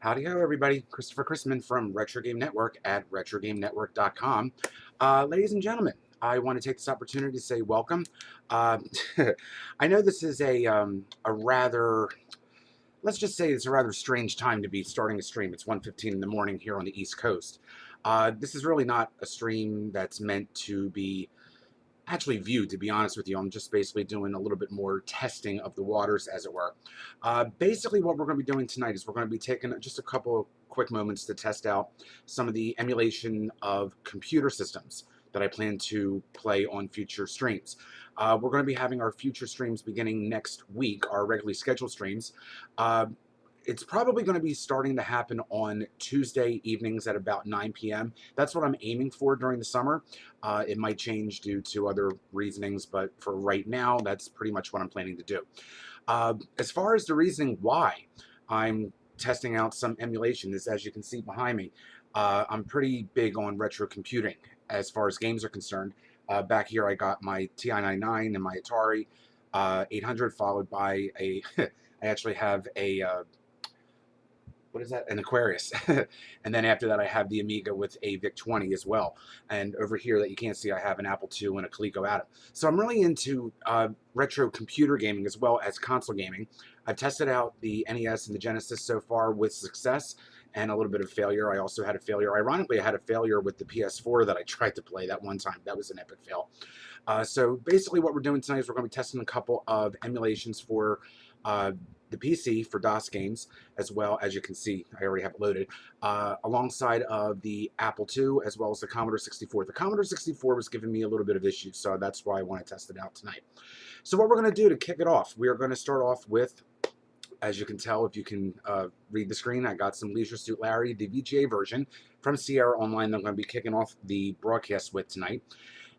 Howdy ho, everybody. Christopher Chrisman from Retro Game Network at RetroGameNetwork.com. Ladies and gentlemen, I want to take this opportunity to say welcome. Uh, I know this is a rather, let's just say it's a rather strange time to be starting a stream. It's 1:15 in the morning here on the East Coast. This is really not a stream that's meant to be actually viewed, to be honest with you. I'm just basically doing a little bit more testing of the waters, as it were. Basically, what we're going to be doing tonight is we're going to be taking just a couple of quick moments to test out some of the emulation of computer systems that I plan to play on future streams. We're going to be having our future streams beginning next week, our regularly scheduled streams. It's probably going to be starting to happen on Tuesday evenings at about 9 p.m. That's what I'm aiming for during the summer. It might change due to other reasonings, but for right now, that's pretty much what I'm planning to do. As far as the reasoning why I'm testing out some emulation is, as you can see behind me, I'm pretty big on retro computing as far as games are concerned. Back here, I got my TI-99 and my Atari 800, followed by a, I actually have a, what is that? An Aquarius. And then after that, I have the Amiga with a VIC-20 as well. And over here that you can't see, I have an Apple II and a Coleco Atom. So I'm really into retro computer gaming as well as console gaming. I've tested out the NES and the Genesis so far with success and a little bit of failure. I also had a failure. Ironically, I had a failure with the PS4 that I tried to play that one time. That was an epic fail. So basically what we're doing tonight is we're going to be testing a couple of emulations for the PC for DOS games, as well as you can see, I already have it loaded, alongside of the Apple II, as well as the Commodore 64. The Commodore 64 was giving me a little bit of issues, so that's why I want to test it out tonight. So what we're going to do to kick it off, we are going to start off with, as you can tell, if you can read the screen, I got some Leisure Suit Larry, the VGA version from Sierra Online that I'm going to be kicking off the broadcast with tonight.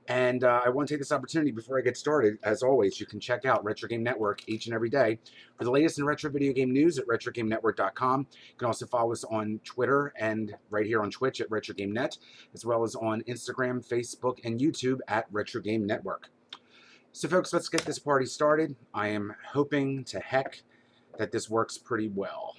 And I want to take this opportunity before I get started. As always, you can check out Retro Game Network each and every day for the latest in retro video game news at RetroGameNetwork.com. You can also follow us on Twitter and right here on Twitch at RetroGameNet, as well as on Instagram, Facebook, and YouTube at Retro Game Network. So, folks, let's get this party started. I am hoping to heck that this works pretty well.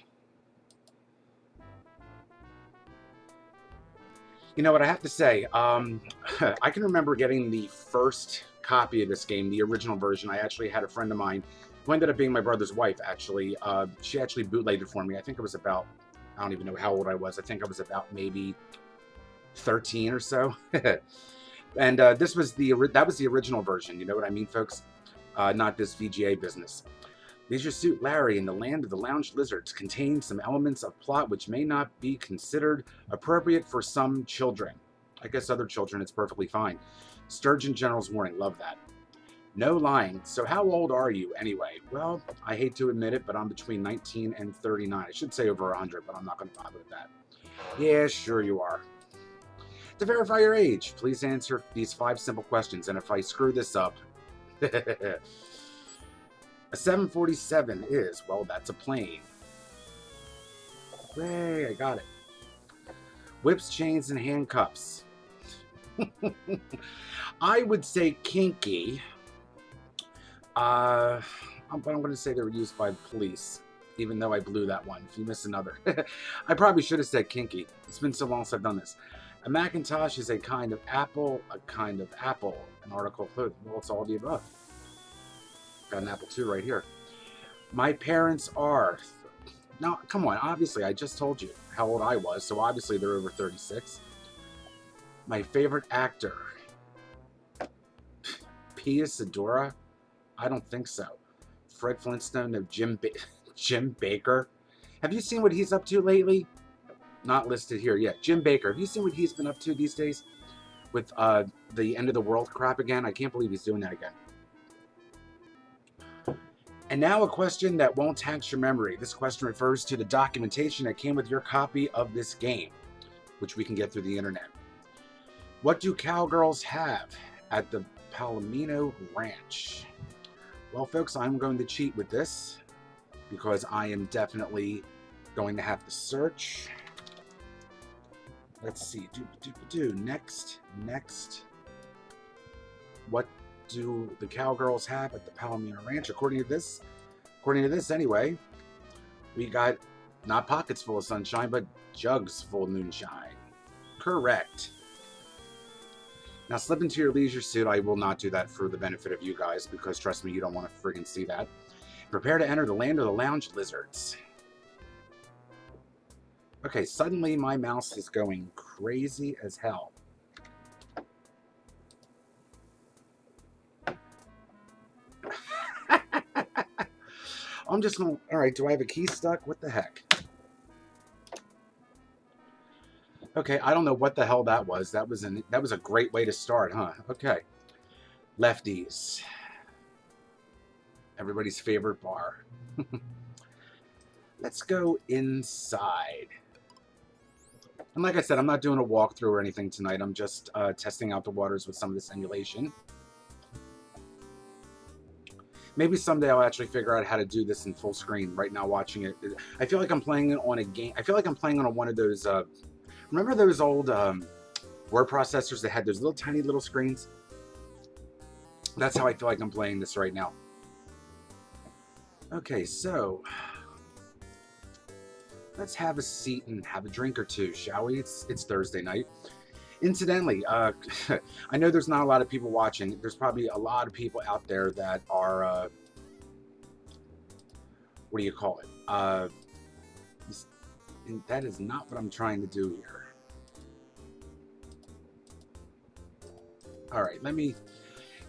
You know what I have to say, I can remember getting the first copy of this game, the original version. I actually had a friend of mine who ended up being my brother's wife, actually. She actually bootlegged it for me. I think it was about, I don't even know how old I was. I think I was about maybe 13 or so. And that was the original version. You know what I mean, folks? Not this VGA business. Leisure Suit Larry in the Land of the Lounge Lizards contains some elements of plot which may not be considered appropriate for some children. I guess other children, it's perfectly fine. Sturgeon General's warning, love that. No lying. So how old are you anyway? Well, I hate to admit it, but I'm between 19 and 39. I should say over 100, but I'm not going to bother with that. Yeah, sure you are. To verify your age, please answer these 5 simple questions, and if I screw this up... A 747 is, well, that's a plane. Hooray, I got it. Whips, chains, and handcuffs. I would say kinky. But I'm going to say they were used by police, even though I blew that one. If you miss another. I probably should have said kinky. It's been so long since I've done this. A Macintosh is a kind of apple, an article of clothing. Well, it's all the above. Got an Apple II right here. My parents are... Now, come on. Obviously, I just told you how old I was, so obviously they're over 36. My favorite actor. Pia Sedora? I don't think so. Fred Flintstone of Jim Baker. Have you seen what he's up to lately? Not listed here yet. Jim Baker. Have you seen what he's been up to these days? With the end of the world crap again? I can't believe he's doing that again. And now a question that won't tax your memory. This question refers to the documentation that came with your copy of this game, which we can get through the internet. What do cowgirls have at the Palomino Ranch? Well, folks, I'm going to cheat with this because I am definitely going to have to search. Let's see. Next. What do the cowgirls have at the Palomino Ranch? According to this anyway, we got Not pockets full of sunshine, but jugs full of moonshine. Correct. Now slip into your leisure suit. I will not do that for the benefit of you guys, because trust me, you don't want to friggin' see that. Prepare to enter the land of the lounge lizards. Okay, suddenly my mouse is going crazy as hell. I'm just gonna... Alright, do I have a key stuck? What the heck? Okay, I don't know what the hell that was. That was a great way to start, huh? Okay. Lefties. Everybody's favorite bar. Let's go inside. And like I said, I'm not doing a walkthrough or anything tonight. I'm just testing out the waters with some of this emulation. Maybe someday I'll actually figure out how to do this in full screen. Right now, watching it, I feel like I'm playing it on a game. I feel like I'm playing on one of those... remember those old word processors that had those little tiny little screens? That's how I feel like I'm playing this right now. Okay, so let's have a seat and have a drink or two, shall we? It's Thursday night. Incidentally, I know there's not a lot of people watching. There's probably a lot of people out there that are, what do you call it? That is not what I'm trying to do here. All right, let me...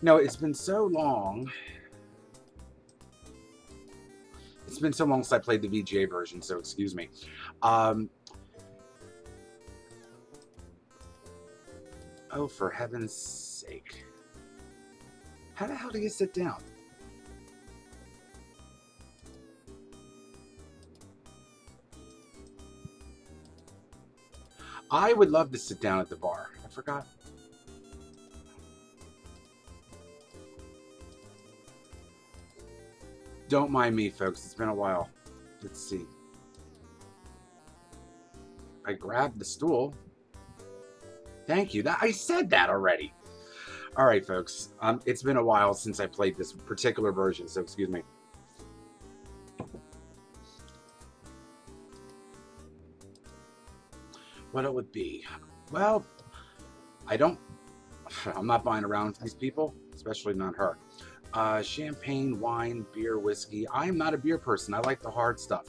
No, it's been so long. It's been so long since I played the VGA version, so excuse me. Oh, for heaven's sake. How the hell do you sit down? I would love to sit down at the bar. I forgot. Don't mind me, folks. It's been a while. Let's see. I grabbed the stool. Thank you. I said that already. All right, folks. It's been a while since I played this particular version, so excuse me. What it would be? Well, I'm not buying around with these people, especially not her. Champagne, wine, beer, whiskey. I am not a beer person. I like the hard stuff.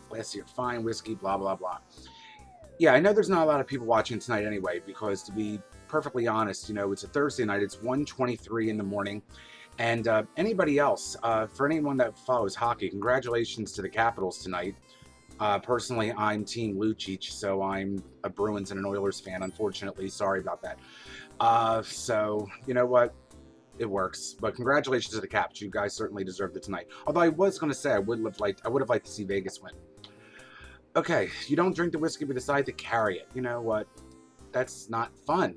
Glassy or fine whiskey, blah, blah, blah. Yeah, I know there's not a lot of people watching tonight anyway, because to be perfectly honest, you know, it's a Thursday night. It's 1:23 in the morning. And anybody else, for anyone that follows hockey, congratulations to the Capitals tonight. Personally, I'm Team Lucic, so I'm a Bruins and an Oilers fan, unfortunately. Sorry about that. So, you know what? It works. But congratulations to the Caps. You guys certainly deserved it tonight. Although I was going to say I would have liked to see Vegas win. Okay, you don't drink the whiskey but decide to carry it. You know what? That's not fun.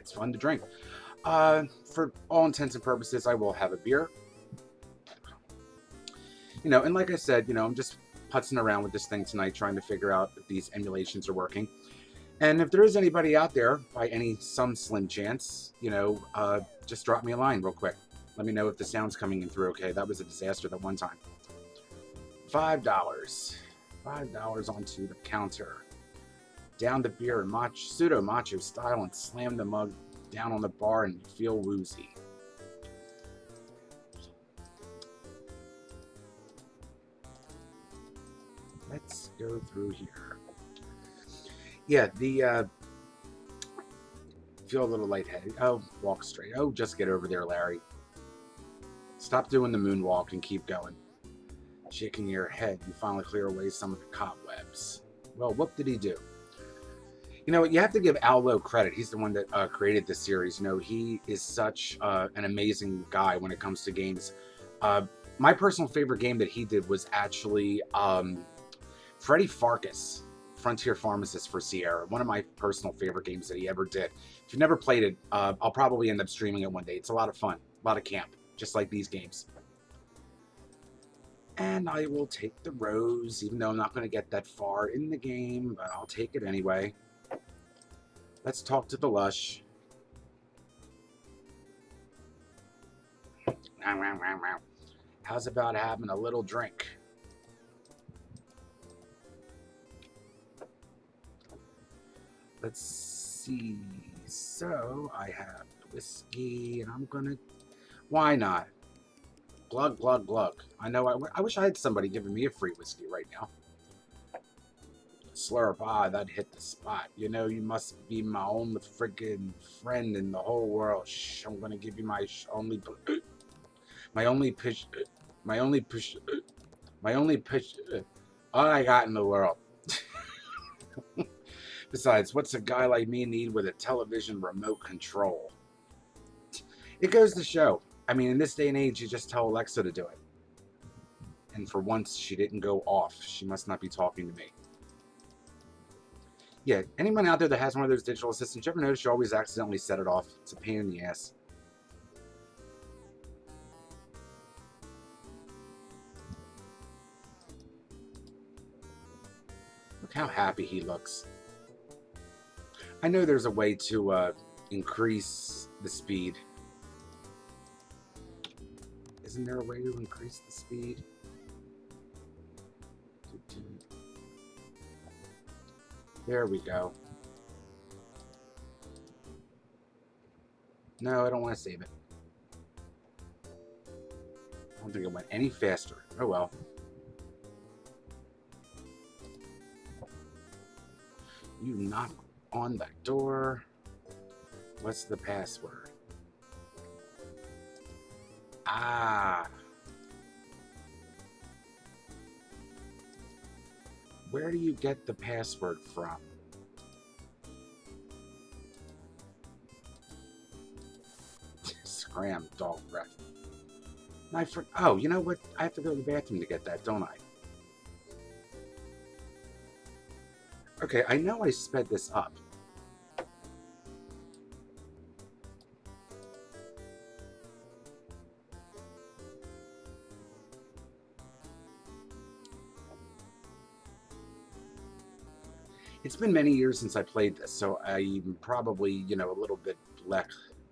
It's fun to drink. For all intents and purposes, I will have a beer. You know, and like I said, you know, I'm just putzing around with this thing tonight, trying to figure out if these emulations are working. And if there is anybody out there, by some slim chance, you know, just drop me a line real quick. Let me know if the sound's coming in through okay. That was a disaster that one time. $5. $5 onto the counter. Down the beer in pseudo macho style and slam the mug down on the bar and you feel woozy. Let's go through here. Yeah, feel a little lightheaded. Oh, walk straight. Oh, just get over there, Larry. Stop doing the moonwalk and keep going. Shaking your head, you finally clear away some of the cobwebs. Well, what did he do? You know, you have to give Al Lowe credit. He's the one that created this series. You know, he is such an amazing guy when it comes to games. My personal favorite game that he did was actually Freddy Farkas, Frontier Pharmacist for Sierra. One of my personal favorite games that he ever did. If you've never played it, I'll probably end up streaming it one day. It's a lot of fun, a lot of camp, just like these games. And I will take the rose, even though I'm not going to get that far in the game, but I'll take it anyway. Let's talk to the lush. How's about having a little drink? Let's see. So I have whiskey, and I'm gonna. Why not? Glug, glug, glug. I know. I wish I had somebody giving me a free whiskey right now. Slurp. Ah, that hit the spot. You know, you must be my only friggin' friend in the whole world. Shh, I'm gonna give you my only. My only push. My only push. My only push. All I got in the world. Besides, what's a guy like me need with a television remote control? It goes to show. I mean, in this day and age, you just tell Alexa to do it. And for once, she didn't go off. She must not be talking to me. Yeah, anyone out there that has one of those digital assistants, you ever notice you always accidentally set it off? It's a pain in the ass. Look how happy he looks. I know there's a way to increase the speed. Isn't there a way to increase the speed? There we go. No, I don't want to save it. I don't think it went any faster. Oh well. You knock on the door. What's the password? Ah. Where do you get the password from? Scram, dog breath. Oh, you know what? I have to go to the bathroom to get that, don't I? Okay, I know I sped this up. It's been many years since I played this, so I'm probably, a little bit bleck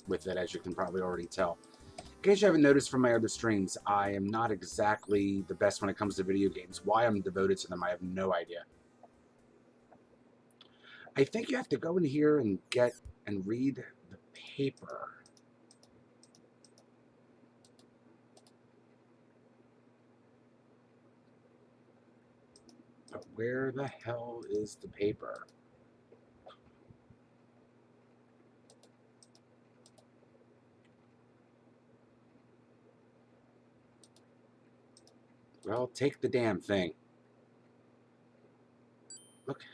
with it, as you can probably already tell. In case you haven't noticed from my other streams, I am not exactly the best when it comes to video games. Why I'm devoted to them, I have no idea. I think you have to go in here and get and read the paper. But where the hell is the paper? Well, take the damn thing. Look,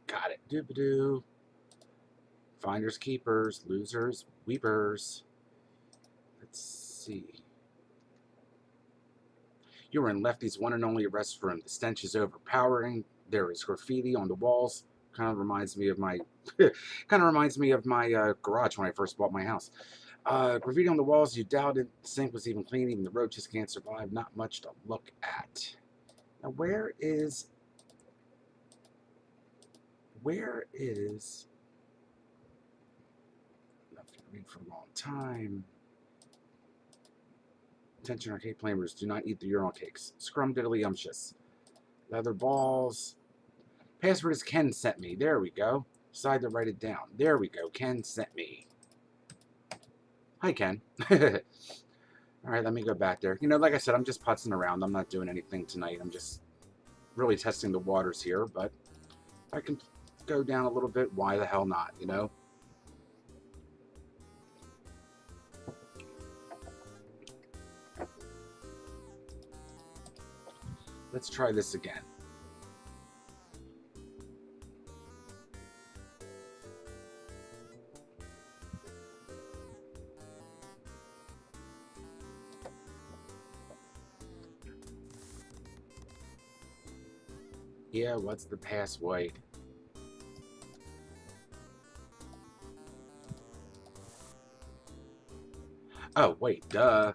got it. Doobadoo. Finders, keepers, losers, weepers. Let's see. You are in Lefty's one and only restroom. The stench is overpowering. There is graffiti on the walls. Kind of reminds me of my, garage when I first bought my house. Graffiti on the walls. You doubted the sink was even clean. Even the roaches can't survive. Not much to look at. Now, where is? Left to read for a long time. Attention arcade players, do not eat the urinal cakes. Scrumdiddlyumptious. Leather balls. Password is Ken sent me. There we go. Decide to write it down. There we go. Ken sent me. Hi, Ken. Alright, let me go back there. Like I said, I'm just putzing around. I'm not doing anything tonight. I'm just really testing the waters here. But if I can go down a little bit, why the hell not, Let's try this again. Yeah, what's the password? Oh, wait, duh.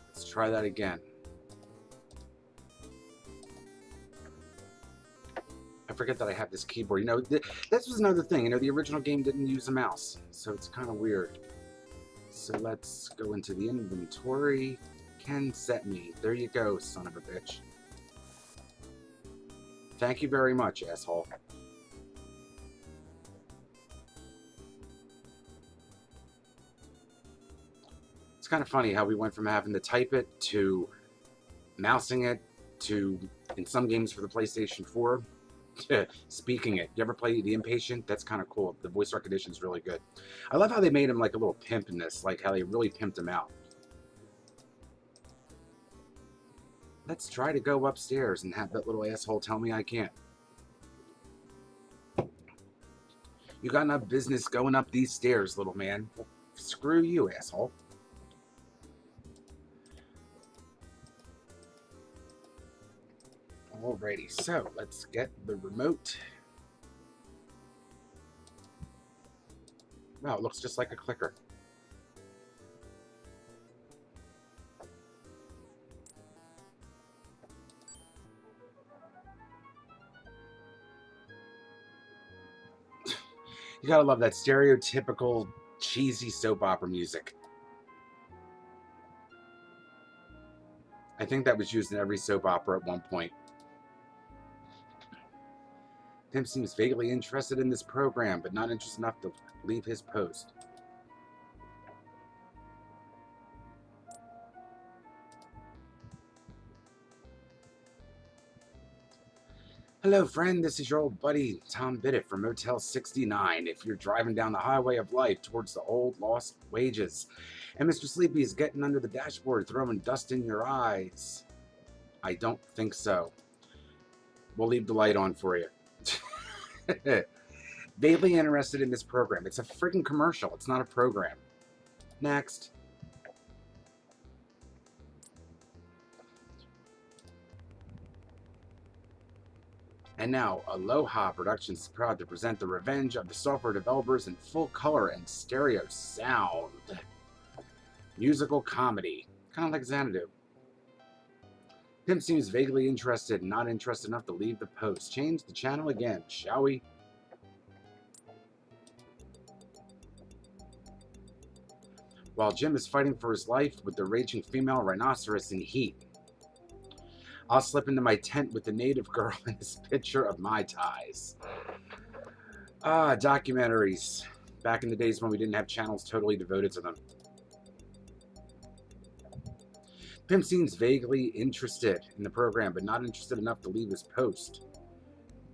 Let's try that again. I forget that I have this keyboard. This was another thing. The original game didn't use a mouse, so it's kind of weird. So let's go into the inventory. Ken set me. There you go, son of a bitch. Thank you very much, asshole. It's kind of funny how we went from having to type it to mousing it to, in some games for the PlayStation 4, to speaking it. You ever play The Impatient? That's kind of cool. The voice recognition is really good. I love how they made him like a little pimp in this, like how they really pimped him out. Let's try to go upstairs and have that little asshole tell me I can't. You got enough business going up these stairs, little man. Well, screw you, asshole. Alrighty, so let's get the remote. Wow, it looks just like a clicker. You gotta love that stereotypical cheesy soap opera music. I think that was used in every soap opera at one point. Tim seems vaguely interested in this program, but not interested enough to leave his post. Hello, friend. This is your old buddy, Tom Bidditt from Motel 69. If you're driving down the highway of life towards the old lost wages, and Mr. Sleepy is getting under the dashboard throwing dust in your eyes, I don't think so. We'll leave the light on for you. Vaguely interested in this program. It's a freaking commercial. It's not a program. Next. And now, Aloha Productions is proud to present the revenge of the software developers in full color and stereo sound. Musical comedy. Kind of like Xanadu. Tim seems vaguely interested, not interested enough to leave the post. Change the channel again, shall we? While Jim is fighting for his life with the raging female rhinoceros in heat, I'll slip into my tent with the native girl in this picture of my ties. Ah, documentaries. Back in the days when we didn't have channels totally devoted to them. Pim seems vaguely interested in the program, but not interested enough to leave his post.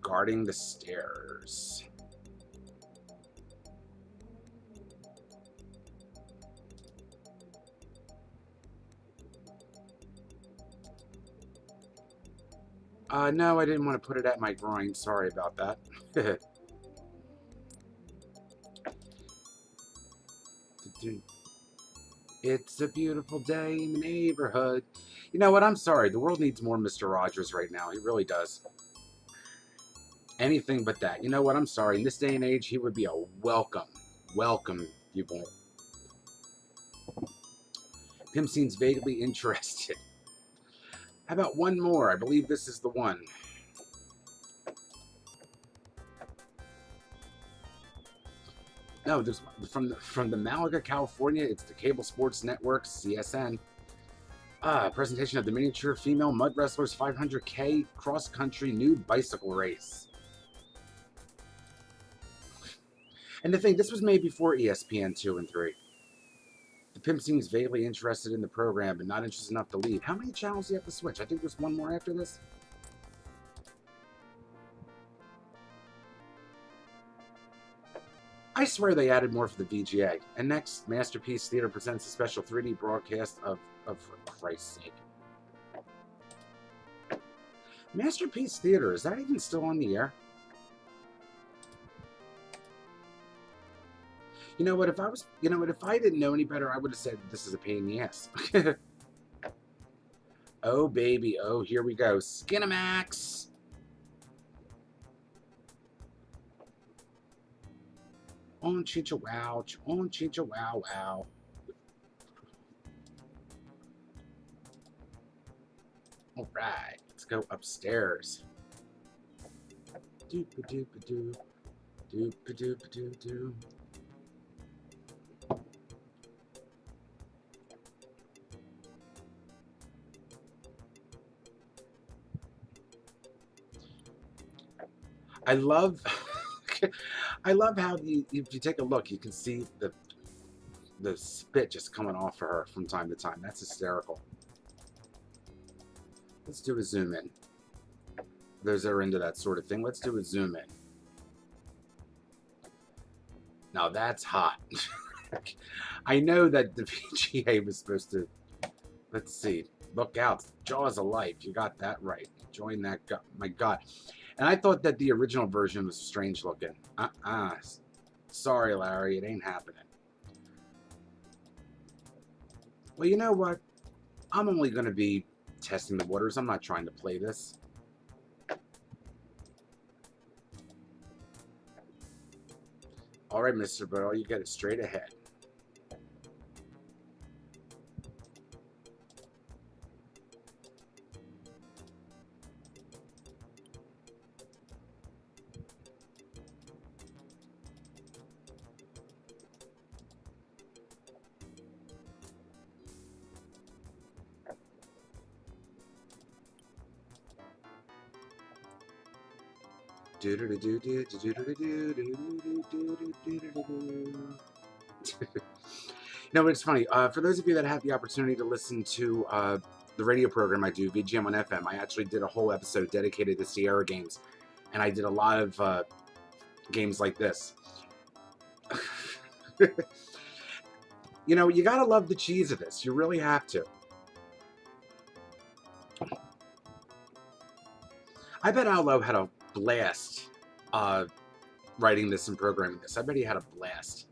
Guarding the stairs. No, I didn't want to put it at my groin. Sorry about that. It's a beautiful day in the neighborhood. You know what? I'm sorry. The world needs more Mr. Rogers right now. He really does. Anything but that. You know what? I'm sorry. In this day and age, he would be a welcome viewpoint. Pim seems vaguely interested. How about one more? I believe this is the one. No, there's from the Malaga, California. It's the Cable Sports Network, CSN. Presentation of the miniature female mud wrestlers 500K cross-country nude bicycle race. And the thing, this was made before ESPN 2 and 3. The pimp seems vaguely interested in the program, but not interested enough to leave. How many channels do you have to switch? I think there's one more after this. I swear they added more for the VGA. And next, Masterpiece Theater presents a special 3D broadcast of for Christ's sake. Masterpiece Theater, is that even still on the air? You know what, if I didn't know any better, I would have said this is a pain in the ass. Oh, baby. Oh, here we go. Skinamax. On chicha wow. On chicha wow wow. All right. Let's go upstairs. Doop-a-doop-a-doo. Doop-a-doop-a-doo-doo. I love how if you take a look, you can see the the spit just coming off of her from time to time. That's hysterical. Let's do a zoom in. Those that are into that sort of thing, let's do a zoom in. Now that's hot. I know that the VGA was supposed to, let's see, look out, Jaws of Life, you got that right. Join that, my God. And I thought that the original version was strange looking. Sorry, Larry, it ain't happening. Well, you know what? I'm only going to be testing the waters. I'm not trying to play this. All right, Mr. Burrow, you get it straight ahead. No, it's funny. For those of you that have the opportunity to listen to the radio program I do, VGM on FM, I actually did a whole episode dedicated to Sierra games, and I did a lot of games like this. You know, you gotta love the cheese of this. You really have to. I bet Allo had a blast writing this and programming this. I bet he had a blast.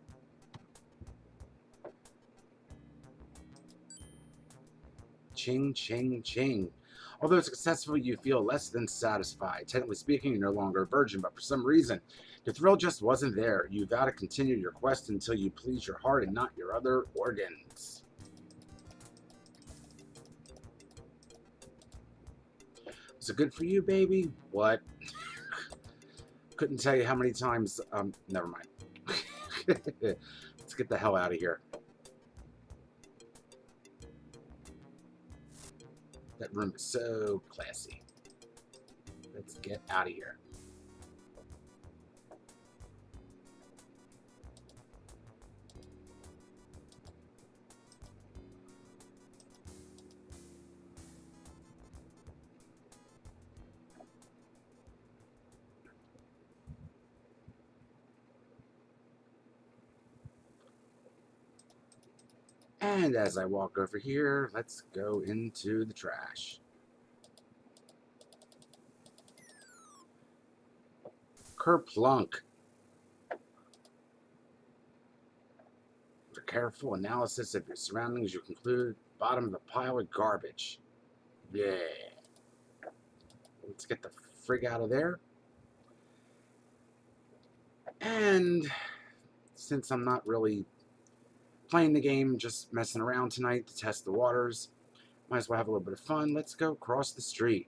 Ching, ching, ching. Although successful, you feel less than satisfied. Technically speaking, you're no longer a virgin, but for some reason, the thrill just wasn't there. You gotta continue your quest until you please your heart and not your other organs. Was it good for you, baby? What? Couldn't tell you how many times. Never mind. Let's get the hell out of here. That room is so classy. Let's get out of here. And as I walk over here, let's go into the trash. Kerplunk. For careful analysis of your surroundings, you conclude bottom of the pile of garbage. Yeah. Let's get the frig out of there. And since I'm not really playing the game, just messing around tonight to test the waters, might as well have a little bit of fun. Let's go cross the street.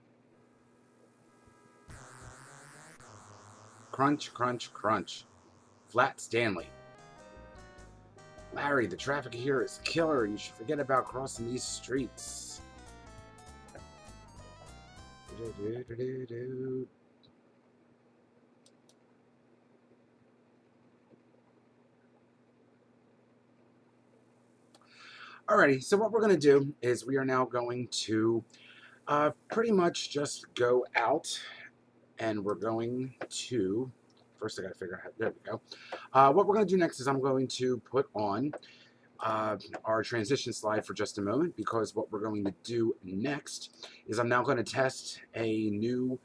Crunch, crunch, crunch. Flat Stanley. Larry, the traffic here is killer. You should forget about crossing these streets. Alrighty, so what we're going to do is we are now going to pretty much just go out, and we're going to, first I got to figure out how, there we go. What we're going to do next is I'm going to put on our transition slide for just a moment, because what we're going to do next is I'm now going to test a new,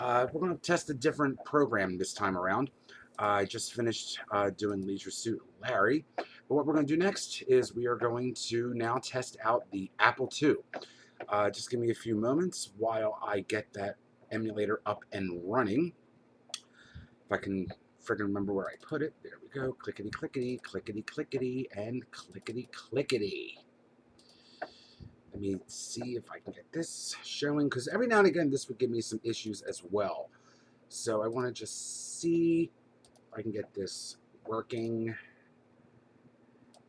we're going to test a different program this time around. I just finished doing Leisure Suit Larry. But what we're going to do next is we are going to now test out the Apple II. Just give me a few moments while I get that emulator up and running. If I can friggin' remember where I put it. There we go. Clickety, clickety, clickety, clickety, and clickety, clickety. Let me see if I can get this showing, because every now and again this would give me some issues as well. So I want to just see if I can get this working.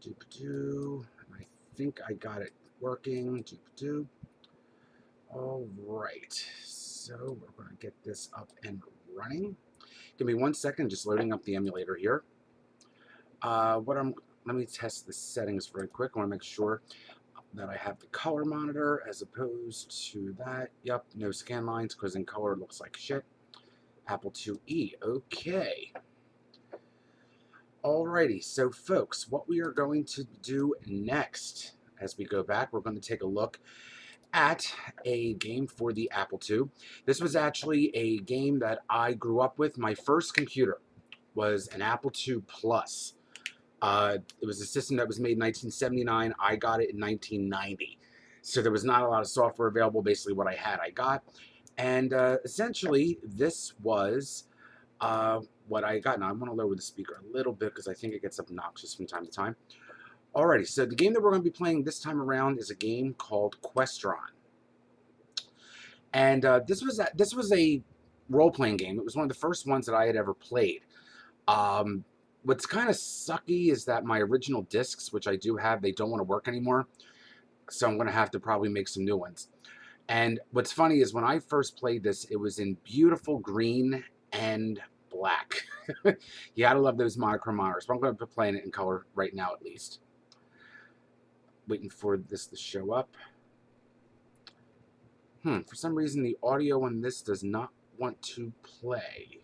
I think I got it working. All right, so we're going to get this up and running. Give me 1 second, just loading up the emulator here. What I'm let me test the settings really quick. I want to make sure that I have the color monitor as opposed to that. Yep, no scan lines because in color it looks like shit. Apple IIe, okay. Alrighty, so folks, what we are going to do next, as we go back, we're going to take a look at a game for the Apple II. This was actually a game that I grew up with. My first computer was an Apple II Plus. It was a system that was made in 1979. I got it in 1990. So there was not a lot of software available. Basically what I had, I got. And essentially, this was what I got. Now, I want to lower the speaker a little bit because I think it gets obnoxious from time to time. Alrighty, so the game that we're going to be playing this time around is a game called Questron. And this was a role-playing game. It was one of the first ones that I had ever played. What's kind of sucky is that my original discs, which I do have, they don't want to work anymore. So I'm going to have to probably make some new ones. And what's funny is when I first played this, it was in beautiful green and black. You gotta love those monochrome monitors. But I'm going to be playing it in color right now at least. Waiting for this to show up. For some reason the audio on this does not want to play.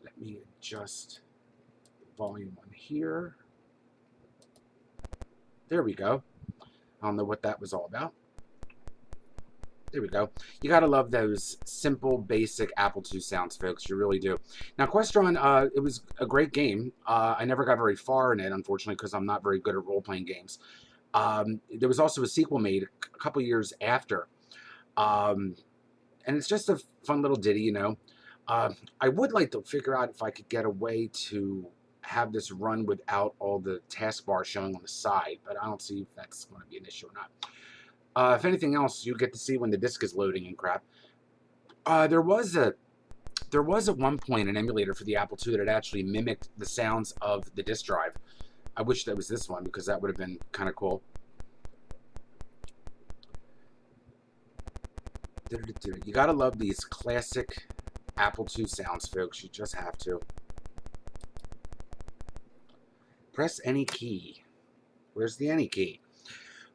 Let me adjust the volume on here. There we go. I don't know what that was all about. There we go. You gotta love those simple, basic Apple II sounds, folks. You really do. Now, Questron, it was a great game. I never got very far in it, unfortunately, because I'm not very good at role-playing games. There was also a sequel made a couple years after. And it's just a fun little ditty, you know. I would like to figure out if I could get a way to have this run without all the taskbar showing on the side, but I don't see if that's going to be an issue or not. If anything else, you get to see when the disk is loading and crap. There was at one point an emulator for the Apple II that actually mimicked the sounds of the disk drive. I wish that was this one because that would have been kind of cool. You gotta love these classic Apple II sounds, folks. You just have to. Press any key. Where's the any key?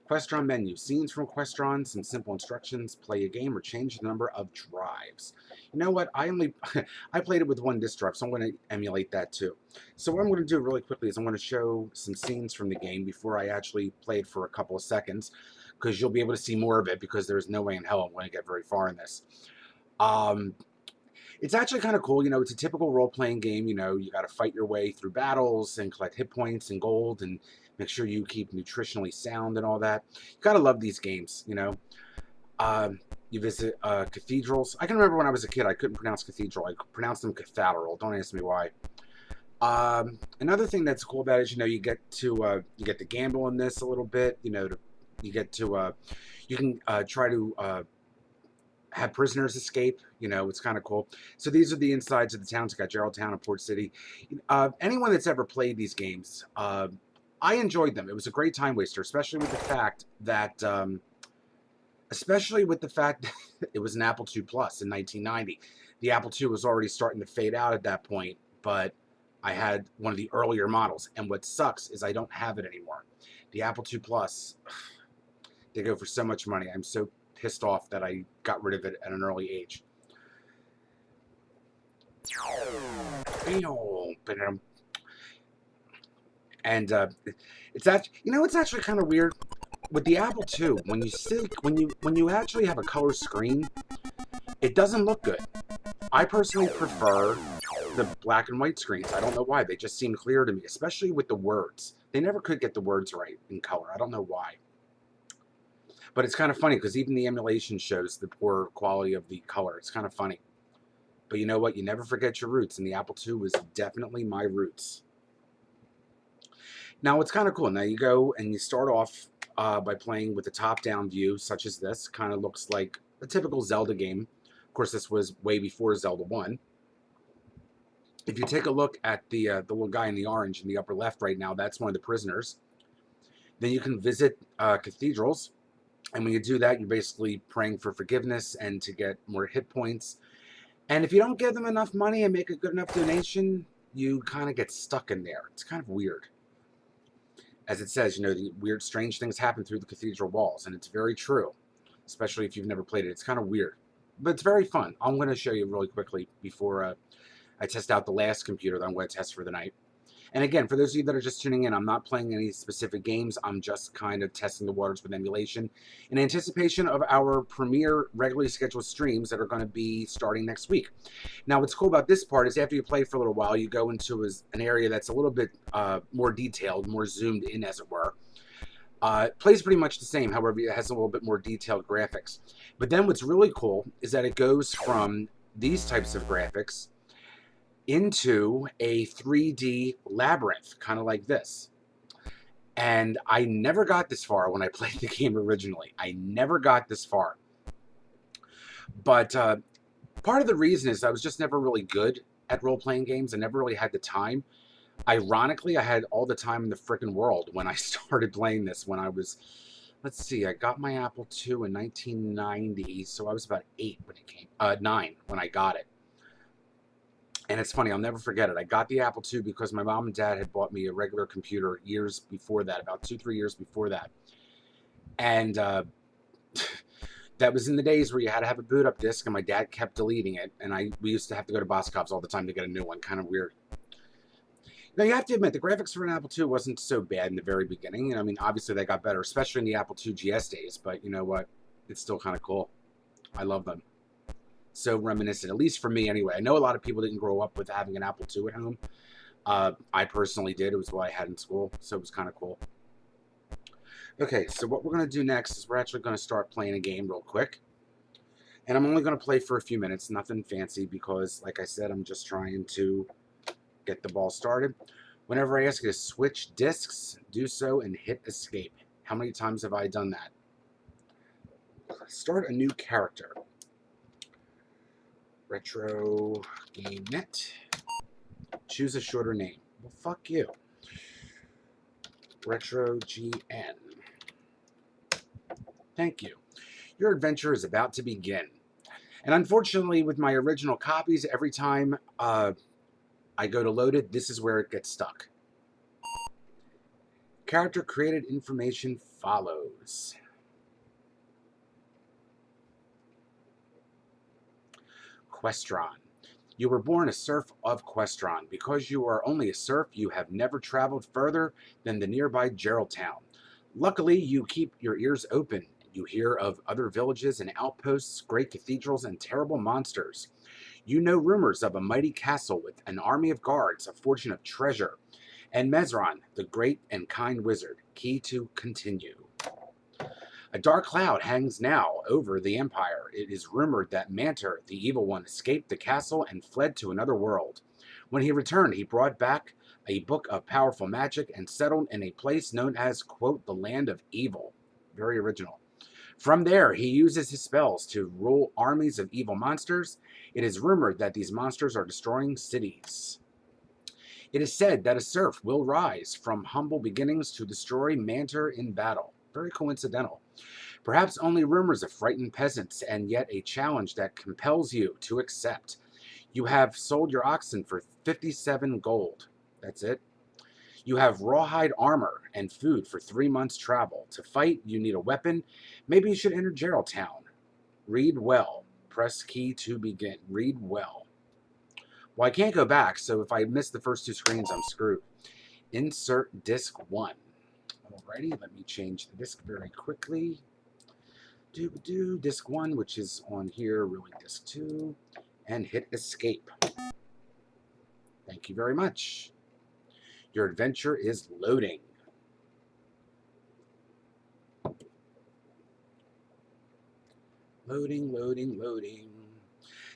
Questron menu. Scenes from Questron. Some simple instructions. Play a game or change the number of drives. You know what? I played it with one disk drive, so I'm going to emulate that too. So what I'm going to do really quickly is I'm going to show some scenes from the game before I actually play it for a couple of seconds, because you'll be able to see more of it, because there's no way in hell I'm going to get very far in this. It's actually kind of cool. You know, it's a typical role-playing game. You know, you got to fight your way through battles and collect hit points and gold and make sure you keep nutritionally sound and all that. You got to love these games, you know. You visit cathedrals. I can remember when I was a kid, I couldn't pronounce cathedral. I pronounced them cathedral. Don't ask me why. Another thing that's cool about it is, you know, you get to gamble in this a little bit. You know, you can try to have prisoners escape. You know, it's kind of cool. So these are the insides of the towns. You got Geraldtown and Port City. Anyone that's ever played these games, I enjoyed them. It was a great time waster, especially with the fact that it was an Apple II Plus in 1990. The Apple II was already starting to fade out at that point, but I had one of the earlier models. And what sucks is I don't have it anymore. The Apple II Plus, they go for so much money. I'm so pissed off that I got rid of it at an early age. And it's actually kind of weird with the Apple II. When you actually have a color screen, it doesn't look good. I personally prefer the black and white screens. I don't know why. They just seem clear to me, especially with the words. They never could get the words right in color. I don't know why. But it's kind of funny because even the emulation shows the poor quality of the color. It's kind of funny. But you know what? You never forget your roots, and the Apple II was definitely my roots. Now, it's kind of cool. Now, you go and you start off by playing with a top-down view, such as this. Kind of looks like a typical Zelda game. Of course, this was way before Zelda 1. If you take a look at the little guy in the orange in the upper left right now, that's one of the prisoners. Then you can visit cathedrals. And when you do that, you're basically praying for forgiveness and to get more hit points. And if you don't give them enough money and make a good enough donation, you kind of get stuck in there. It's kind of weird. As it says, you know, the weird, strange things happen through the cathedral walls, and it's very true, especially if you've never played it. It's kind of weird, but it's very fun. I'm going to show you really quickly before I test out the last computer that I'm going to test for the night. And again, for those of you that are just tuning in, I'm not playing any specific games. I'm just kind of testing the waters with emulation in anticipation of our premiere regularly scheduled streams that are going to be starting next week. Now, what's cool about this part is after you play for a little while, you go into an area that's a little bit more detailed, more zoomed in, as it were. It plays pretty much the same, however, it has a little bit more detailed graphics. But then what's really cool is that it goes from these types of graphics into a 3D labyrinth, kind of like this. And I never got this far when I played the game originally. I never got this far. But part of the reason is I was just never really good at role-playing games. I never really had the time. Ironically, I had all the time in the frickin' world when I started playing this when I was, let's see, I got my Apple II in 1990, so I was about 8 when it came, 9 when I got it. And it's funny, I'll never forget it. I got the Apple II because my mom and dad had bought me a regular computer years before that, about 2-3 years before that. And that was in the days where you had to have a boot up disk, and my dad kept deleting it. And we used to have to go to DOSBox all the time to get a new one. Kind of weird. Now, you have to admit, the graphics for an Apple II wasn't so bad in the very beginning. I mean, obviously they got better, especially in the Apple II GS days. But you know what? It's still kind of cool. I love them. So reminiscent, at least for me anyway. I know a lot of people didn't grow up with having an Apple II at home. I personally did. It was what I had in school, so it was kind of cool. Okay, so what we're going to do next is we're actually going to start playing a game real quick. And I'm only going to play for a few minutes, nothing fancy, because, like I said, I'm just trying to get the ball started. Whenever I ask you to switch disks, do so and hit escape. How many times have I done that? Start a new character. Retro Game Net. Choose a shorter name. Well, fuck you. Retro GN. Thank you. Your adventure is about to begin. And unfortunately, with my original copies, every time I go to load it, this is where it gets stuck. Character created information follows. Questron. You were born a serf of Questron. Because you are only a serf, you have never traveled further than the nearby Geraldtown. Luckily, you keep your ears open. You hear of other villages and outposts, great cathedrals, and terrible monsters. You know rumors of a mighty castle with an army of guards, a fortune of treasure, and Mesron, the great and kind wizard. Key to continue. A dark cloud hangs now over the Empire. It is rumored that Mantor, the evil one, escaped the castle and fled to another world. When he returned, he brought back a book of powerful magic and settled in a place known as, quote, the Land of Evil. Very original. From there, he uses his spells to rule armies of evil monsters. It is rumored that these monsters are destroying cities. It is said that a serf will rise from humble beginnings to destroy Mantor in battle. Very coincidental. Perhaps only rumors of frightened peasants, and yet a challenge that compels you to accept. You have sold your oxen for 57 gold. That's it. You have rawhide armor and food for 3 months' travel. To fight, you need a weapon. Maybe you should enter Geraldtown. Read well. Press key to begin. Read well. Well, I can't go back, so if I miss the first 2 screens, I'm screwed. Insert disc 1. Alrighty, let me change the disc very quickly. Disc 1, which is on here, really disc 2, and hit escape. Thank you very much. Your adventure is loading. Loading, loading, loading.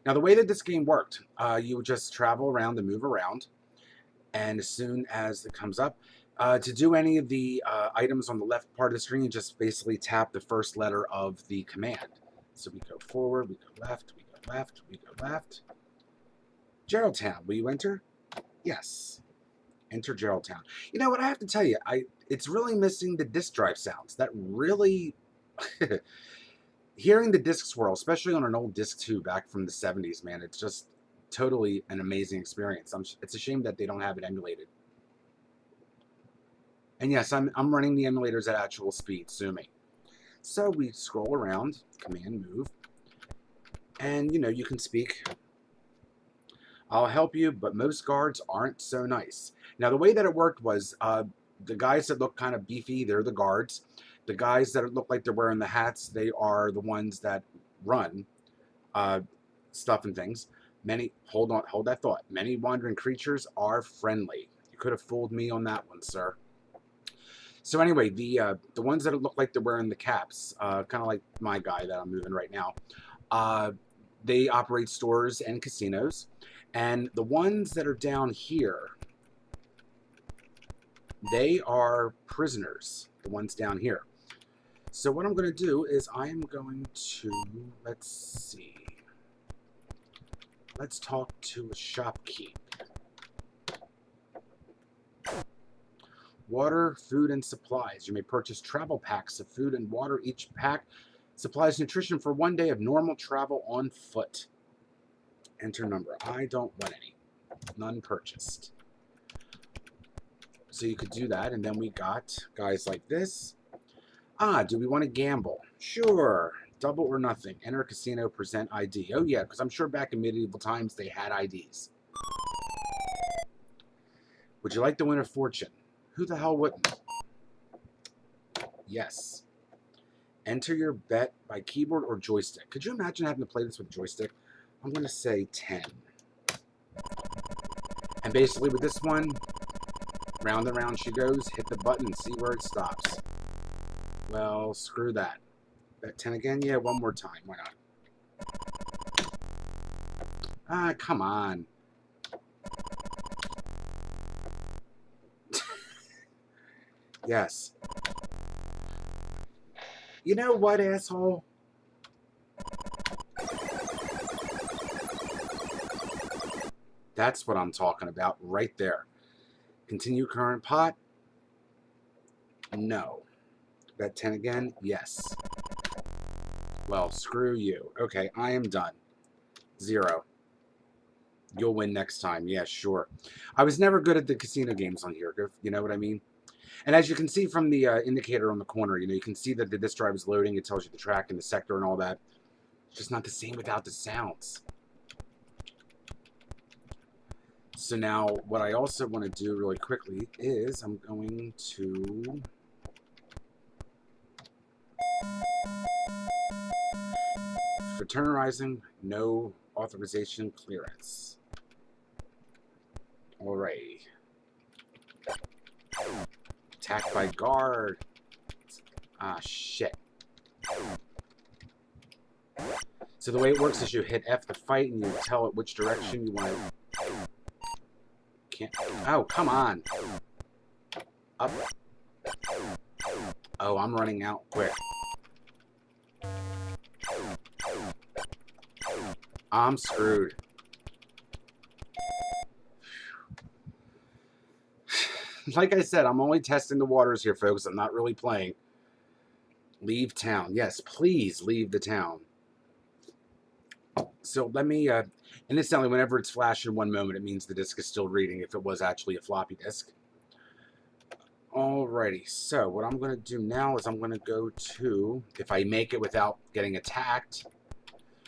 Now, the way that this game worked, you would just travel around and move around, and as soon as it comes up, to do any of the items on the left part of the screen, you just basically tap the first letter of the command. So we go forward, we go left, we go left, we go left. Geraldtown, will you enter? Yes. Enter Geraldtown. You know what, I have to tell you, it's really missing the disk drive sounds. That really... Hearing the disk swirl, especially on an old disc 2 back from the 70s, man, it's just totally an amazing experience. It's a shame that they don't have it emulated. And yes, I'm running the emulators at actual speed, sue me. So we scroll around, command move, and you know, you can speak. I'll help you, but most guards aren't so nice. Now, the way that it worked was the guys that look kind of beefy, they're the guards. The guys that look like they're wearing the hats, they are the ones that run stuff and things. Hold that thought. Many wandering creatures are friendly. You could have fooled me on that one, sir. So anyway, the ones that look like they're wearing the caps, kind of like my guy that I'm moving right now, they operate stores and casinos. And the ones that are down here, they are prisoners, the ones down here. So what I'm going to do is I'm going to, let's see, let's talk to a shopkeep. Water, food, and supplies. You may purchase travel packs of food and water. Each pack supplies nutrition for 1 day of normal travel on foot. Enter number. I don't want any. None purchased. So you could do that, and then we got guys like this. Do we want to gamble? Sure. Double or nothing. Enter casino, present ID. Oh yeah, because I'm sure back in medieval times they had IDs. Would you like to win a fortune? Who the hell wouldn't? Yes. Enter your bet by keyboard or joystick. Could you imagine having to play this with joystick? I'm going to say 10. And basically with this one, round and round she goes. Hit the button and see where it stops. Well, screw that. Bet 10 again? Yeah, one more time. Why not? Come on. Yes. You know what, asshole? That's what I'm talking about right there. Continue current pot? No. Bet 10 again? Yes. Well, screw you. Okay, I am done. 0. You'll win next time. Yeah, sure. I was never good at the casino games on here. You know what I mean? And as you can see from the indicator on the corner, you know, you can see that the disk drive is loading. It tells you the track and the sector and all that. It's just not the same without the sounds. So now what I also want to do really quickly is I'm going to fraternirizing, no authorization clearance. Alrighty. Attack by guard. Ah, shit. So the way it works is you hit F to fight and you tell it which direction you want to... Can't... Oh, come on. Up. Oh, I'm running out quick. I'm screwed. Like I said, I'm only testing the waters here, folks. I'm not really playing. Leave town. Yes, please leave the town. So let me, and incidentally, whenever it's flashing one moment, it means the disk is still reading if it was actually a floppy disk. Alrighty, so what I'm going to do now is I'm going to go to, if I make it without getting attacked,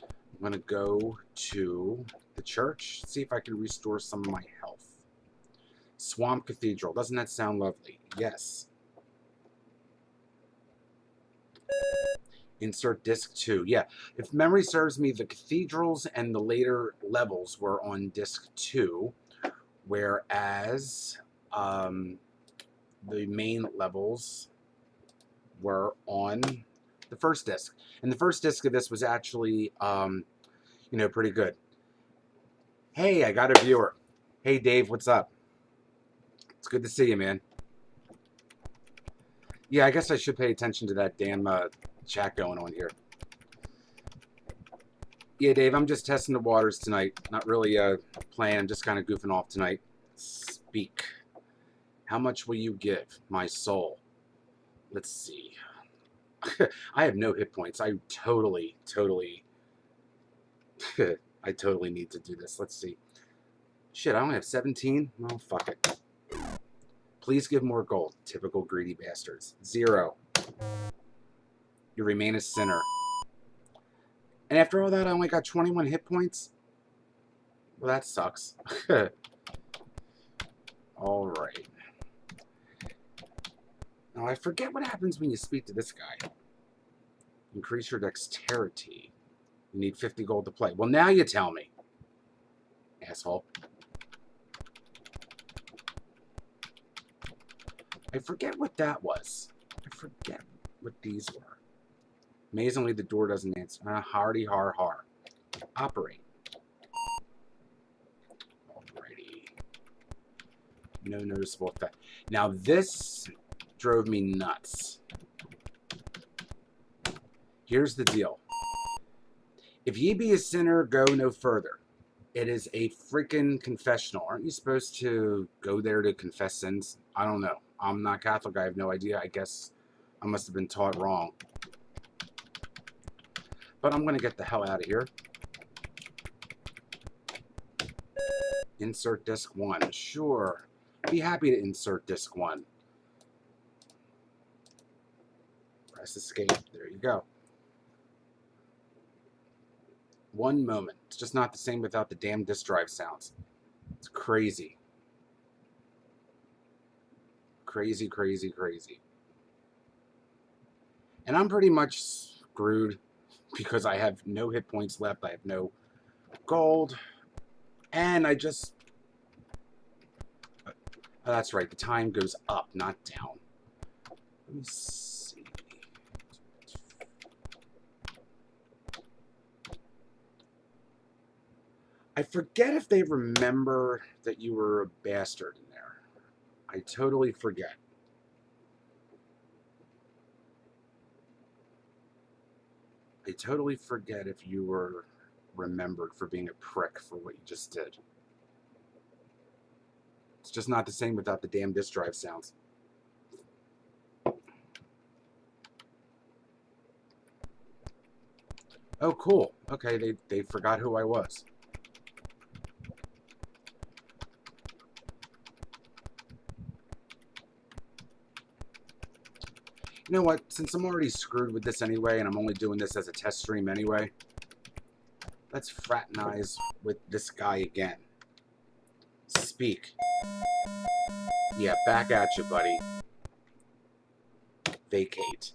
I'm going to go to the church, see if I can restore some of my health. Swamp Cathedral. Doesn't that sound lovely? Yes. Insert disc 2. Yeah. If memory serves me, the cathedrals and the later levels were on disc 2, whereas the main levels were on the first disc. And the first disc of this was actually, you know, pretty good. Hey, I got a viewer. Hey, Dave, what's up? It's good to see you, man. Yeah, I guess I should pay attention to that damn chat going on here. Yeah, Dave, I'm just testing the waters tonight. Not really playing. I'm just kind of goofing off tonight. Speak. How much will you give? My soul. Let's see. I have no hit points. I totally I totally need to do this. Let's see. Shit, I only have 17? Well, fuck it. Please give more gold. Typical greedy bastards. 0. You remain a sinner. And after all that, I only got 21 hit points? Well, that sucks. Alright. Now, I forget what happens when you speak to this guy. Increase your dexterity. You need 50 gold to play. Well, now you tell me. Asshole. I forget what that was. I forget what these were. Amazingly, the door doesn't answer. Hardy har har. Operate. Alrighty. No noticeable effect. Now, this drove me nuts. Here's the deal. If ye be a sinner, go no further. It is a freaking confessional. Aren't you supposed to go there to confess sins? I don't know. I'm not Catholic. I have no idea. I guess I must have been taught wrong. But I'm going to get the hell out of here. Insert disc 1. Sure. Be happy to insert disc 1. Press escape. There you go. One moment. It's just not the same without the damn disk drive sounds. It's crazy. Crazy, crazy, crazy. And I'm pretty much screwed because I have no hit points left. I have no gold. And I just... Oh, that's right. The time goes up, not down. Let me see. I forget if they remember that you were a bastard in there. I totally forget. I totally forget if you were remembered for being a prick for what you just did. It's just not the same without the damn disk drive sounds. Oh, cool. Okay, they forgot who I was. You know what? Since I'm already screwed with this anyway, and I'm only doing this as a test stream anyway, let's fraternize with this guy again. Speak. Yeah, back at you, buddy. Vacate.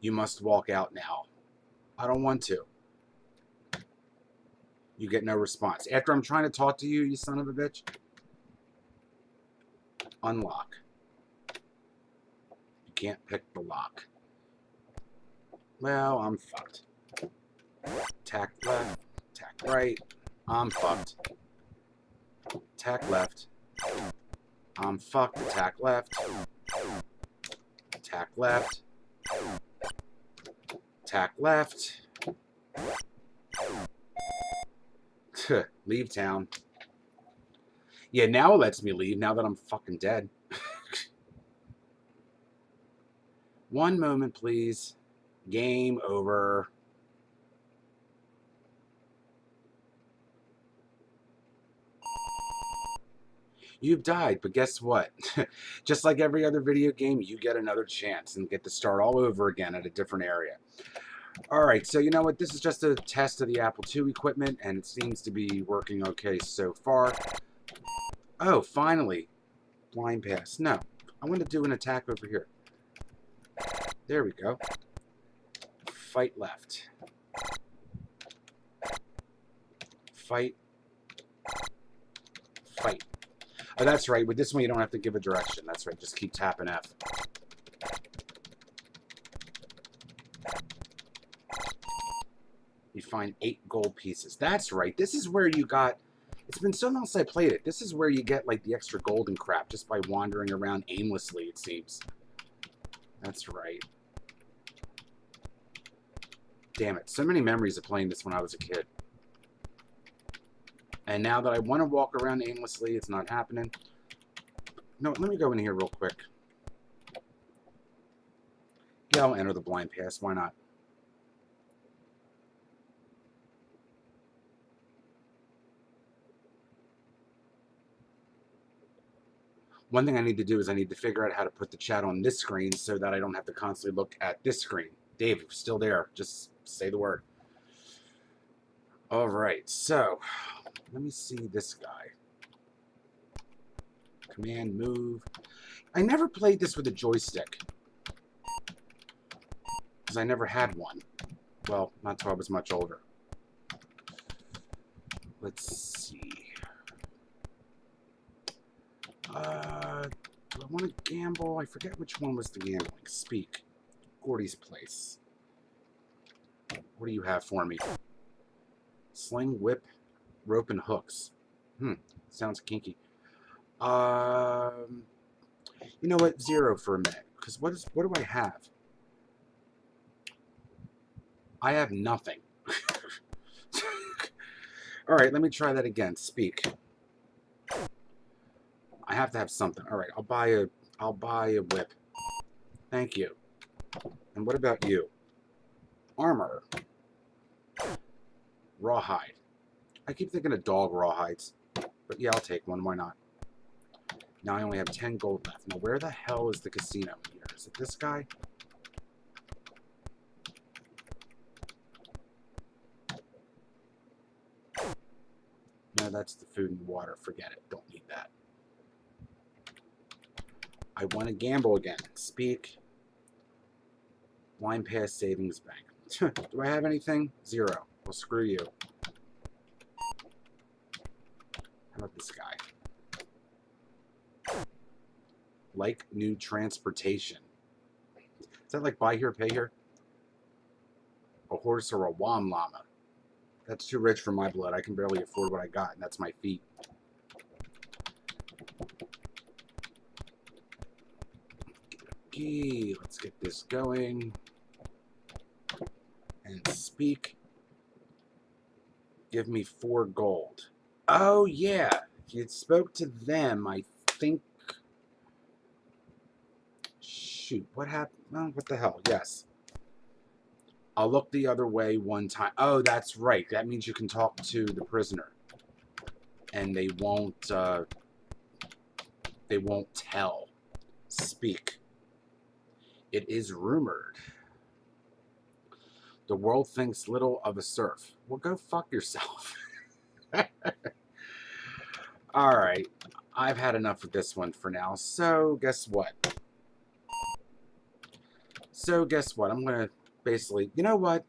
You must walk out now. I don't want to. You get no response. After I'm trying to talk to you, you son of a bitch. Unlock. You can't pick the lock. Well, I'm fucked. Tack left. Tack right. I'm fucked. Tack left. I'm fucked. Tack left. Tack left. Tack left. Leave town. Yeah, now it lets me leave now that I'm fucking dead. One moment, please. Game over. You've died, but guess what? Just like every other video game, you get another chance and get to start all over again at a different area. Alright, so you know what? This is just a test of the Apple II equipment, and it seems to be working okay so far. Oh, finally. Blind pass. No, I want to do an attack over here. There we go. Fight left. Fight. Fight. Oh, that's right. With this one, you don't have to give a direction. That's right. Just keep tapping F. You find 8 gold pieces. That's right. This is where you got... It's been so long since I played it. This is where you get, like, the extra gold and crap just by wandering around aimlessly, it seems. That's right. Damn it. So many memories of playing this when I was a kid. And now that I want to walk around aimlessly, it's not happening. No, let me go in here real quick. Yeah, I'll enter the blind pass. Why not? one thing I need to do is I need to figure out how to put the chat on this screen so that I don't have to constantly look at this screen. Dave, if you're still there, just say the word. All right, so let me see this guy. Command, move. I never played this with a joystick because I never had one. Well, not until I was much older. Let's see. Do I want to gamble? I forget which one was the gambling. Speak. Gordy's place. What do you have for me? Sling, whip, rope, and hooks. Sounds kinky. You know what? 0 for a minute. Because what do I have? I have nothing. All right, let me try that again. Speak. I have to have something. All right, I'll buy a whip. Thank you. And what about you? Armor. Rawhide. I keep thinking of dog rawhides. But yeah, I'll take one. Why not? Now I only have 10 gold left. Now where the hell is the casino here? Is it this guy? No, that's the food and water. Forget it. Don't need that. I want to gamble again. Speak. Line pass savings bank. Do I have anything? 0. Well, screw you. How about this guy? Like new transportation. Is that like buy here, pay here? A horse or a wam llama? That's too rich for my blood. I can barely afford what I got, and that's my feet. Okay, let's get this going. And speak. Give me 4 gold. Oh, yeah. If you spoke to them, I think... Shoot, what happened? Oh, what the hell? Yes. I'll look the other way one time. Oh, that's right. That means you can talk to the prisoner. And they won't tell. Speak. It is rumored. The world thinks little of a serf. Well, go fuck yourself. All right. I've had enough of this one for now. So, guess what? I'm going to basically... You know what?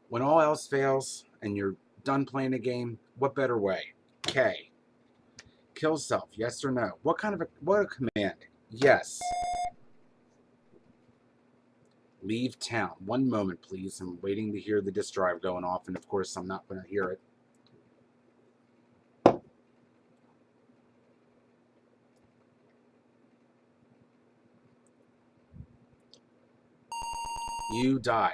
When all else fails and you're done playing a game, what better way? K. Kill self. Yes or no? What a command? Yes. Leave town. One moment, please. I'm waiting to hear the disk drive going off, and of course, I'm not going to hear it. You died,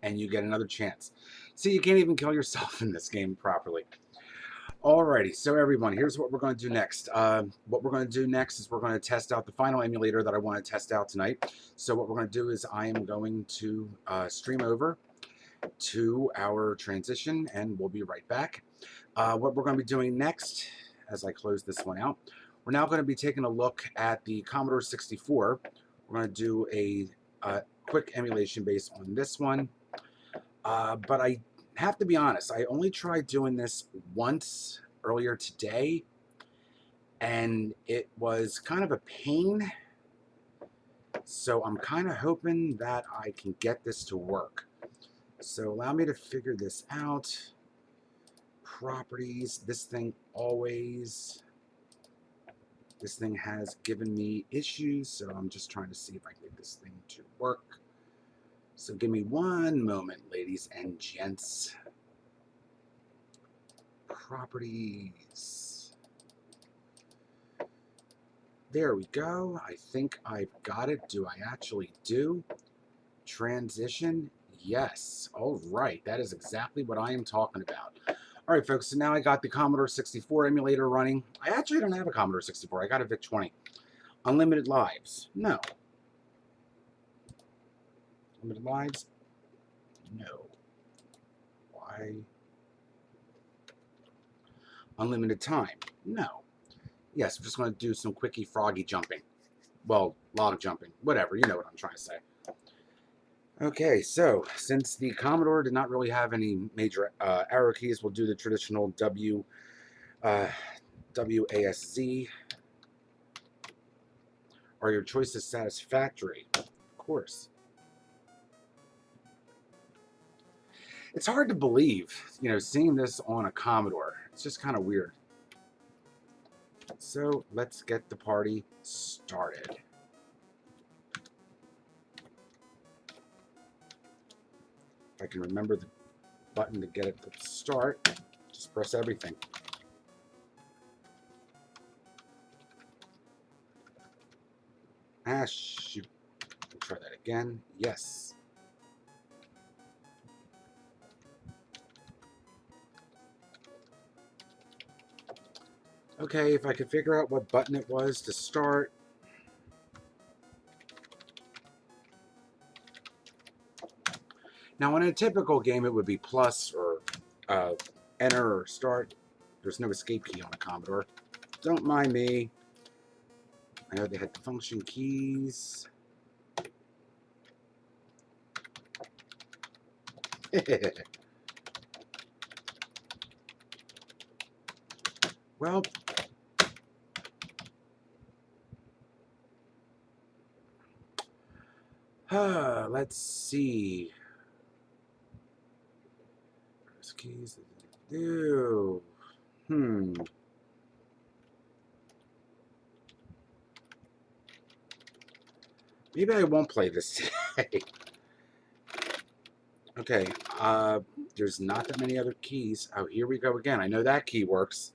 and you get another chance. See, you can't even kill yourself in this game properly. Alrighty, so everyone, here's what we're going to do next. What we're going to do next is we're going to test out the final emulator that I want to test out tonight. So what we're going to do is I am going to stream over to our transition, and we'll be right back. What we're going to be doing next, as I close this one out, we're now going to be taking a look at the Commodore 64. We're going to do a quick emulation based on this one. But I have to be honest, I only tried doing this once earlier today, and it was kind of a pain. So I'm kind of hoping that I can get this to work. So allow me to figure this out. Properties, this thing has given me issues, so I'm just trying to see if I can get this thing to work. So give me one moment, ladies and gents. Properties. There we go. I think I've got it. Do I actually do? Transition? Yes. All right. That is exactly what I am talking about. All right, folks. So now I got the Commodore 64 emulator running. I actually don't have a Commodore 64. I got a VIC-20. Unlimited lives? No. Unlimited lives? No. Why? Unlimited time? No. Yes, we're just going to do some quickie froggy jumping. Well, log jumping. Whatever, you know what I'm trying to say. Okay, so since the Commodore did not really have any major arrow keys, we'll do the traditional WASD. Are your choices satisfactory? Of course. It's hard to believe, you know, seeing this on a Commodore. It's just kind of weird. So let's get the party started. If I can remember the button to get it to start, just press everything. Ah, shoot. We'll try that again. Yes. Okay, if I could figure out what button it was to start. Now, in a typical game, it would be plus or enter or start. There's no escape key on a Commodore. Don't mind me. I know they had the function keys. Well, let's see. Press keys. Ew. Maybe I won't play this today. Okay, there's not that many other keys. Oh, here we go again. I know that key works.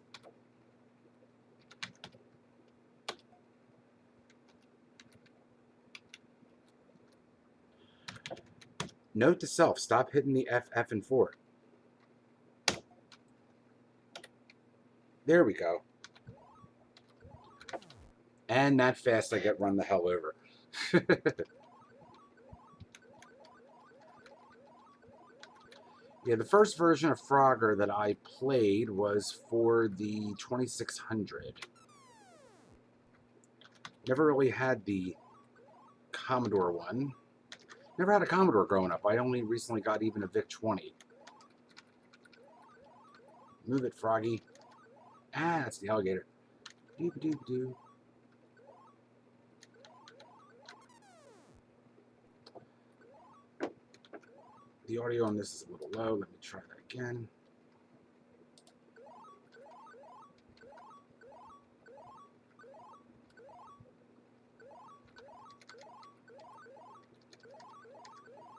Note to self, stop hitting the F, F, and 4. There we go. And that fast I get run the hell over. Yeah, the first version of Frogger that I played was for the 2600. Never really had the Commodore one. Never had a Commodore growing up. I only recently got even a VIC-20. Move it, Froggy. Ah, that's the alligator. Doop-a-doop-a-doo. The audio on this is a little low. Let me try that again.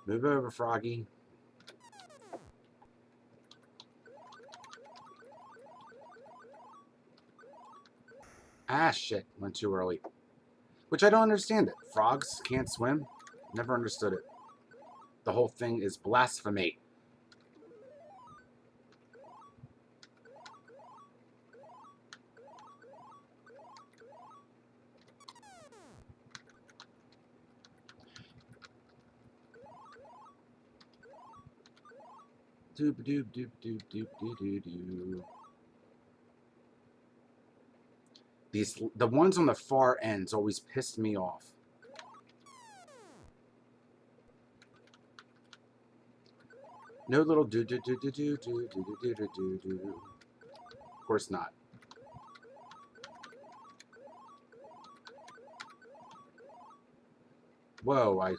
Move over, Froggy. Ah, shit. Went too early. Which I don't understand it. Frogs can't swim? Never understood it. The whole thing is blasphemy. Doop doop doop doop doop doo doo doo. The ones on the far ends always pissed me off. No little do do do do do do do do do do do. Of course not. Whoa,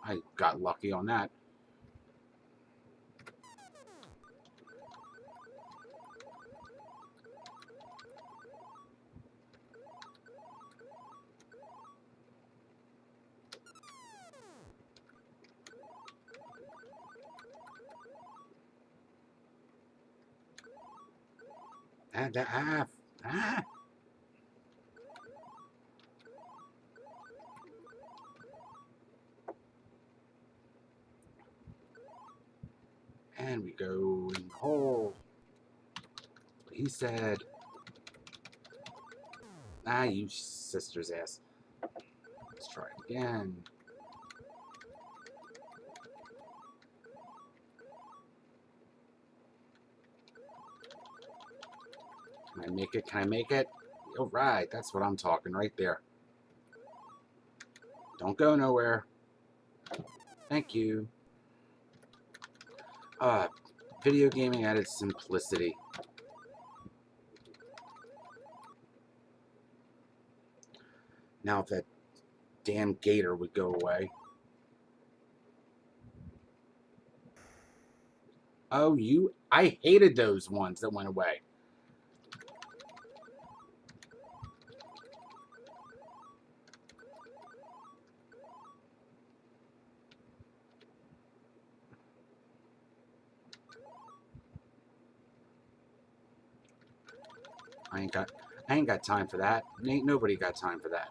I got lucky on that. Ah. And we go in the hole. He said, ah, you sister's ass. Let's try it again. Can I make it? Can I make it? All right, that's what I'm talking right there. Don't go nowhere. Thank you. Video gaming at its simplicity. Now if that damn gator would go away. Oh, I hated those ones that went away. I ain't got time for that. Ain't nobody got time for that.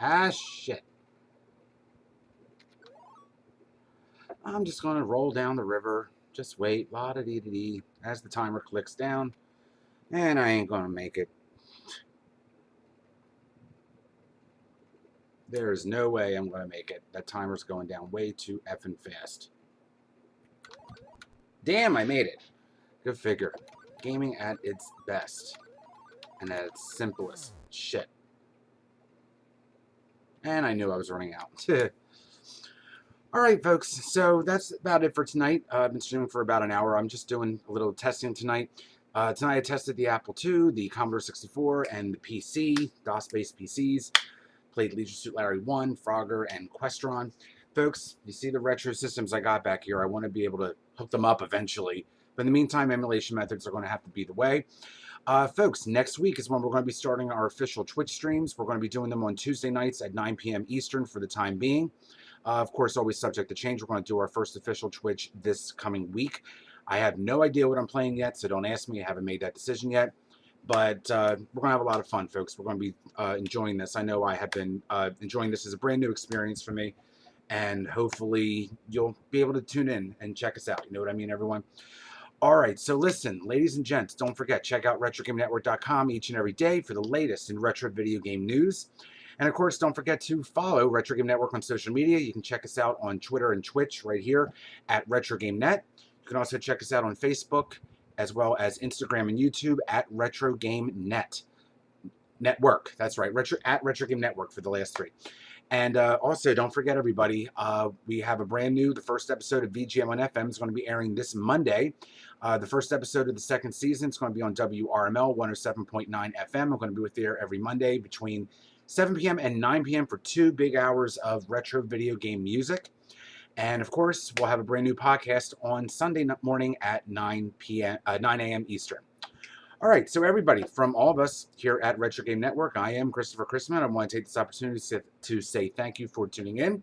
Ah, shit. I'm just going to roll down the river. Just wait, la-da-dee-dee-dee, as the timer clicks down. And I ain't going to make it. There is no way I'm going to make it. That timer's going down way too effing fast. Damn, I made it. Good figure. Gaming at its best. And at its simplest. Shit. And I knew I was running out. Alright, folks. So that's about it for tonight. I've been streaming for about an hour. I'm just doing a little testing tonight. Tonight I tested the Apple II, the Commodore 64, and the PC, DOS-based PCs. Played Leisure Suit Larry 1, Frogger, and Questron. Folks, you see the retro systems I got back here. I want to be able to hook them up eventually. But in the meantime, emulation methods are going to have to be the way. Folks, next week is when we're going to be starting our official Twitch streams. We're going to be doing them on Tuesday nights at 9 p.m. Eastern for the time being. Of course, always subject to change. We're going to do our first official Twitch this coming week. I have no idea what I'm playing yet, so don't ask me. I haven't made that decision yet. But we're going to have a lot of fun, folks. We're going to be enjoying this. I know I have been enjoying this as a brand new experience for me. And hopefully you'll be able to tune in and check us out. You know what I mean, everyone? All right, so listen, ladies and gents, don't forget, check out RetroGameNetwork.com each and every day for the latest in retro video game news. And of course, don't forget to follow Retro Game Network on social media. You can check us out on Twitter and Twitch right here at RetroGameNet. You can also check us out on Facebook as well as Instagram and YouTube at RetroGameNet. Network, that's right, at Retro Game Network for the last three. And also, don't forget, everybody, we have a brand new, the first episode of VGM on FM is going to be airing this Monday. The first episode of the second season is going to be on WRML 107.9 FM. I'm going to be with you there every Monday between 7 p.m. and 9 p.m. for 2 big hours of retro video game music. And of course, we'll have a brand new podcast on Sunday morning at 9 a.m. Eastern. All right, so everybody, from all of us here at Retro Game Network, I am Christopher Chrisman. I want to take this opportunity to say thank you for tuning in.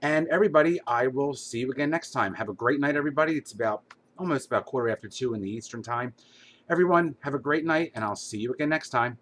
And everybody, I will see you again next time. Have a great night, everybody. It's almost about 2:15 in the Eastern time. Everyone, have a great night, and I'll see you again next time.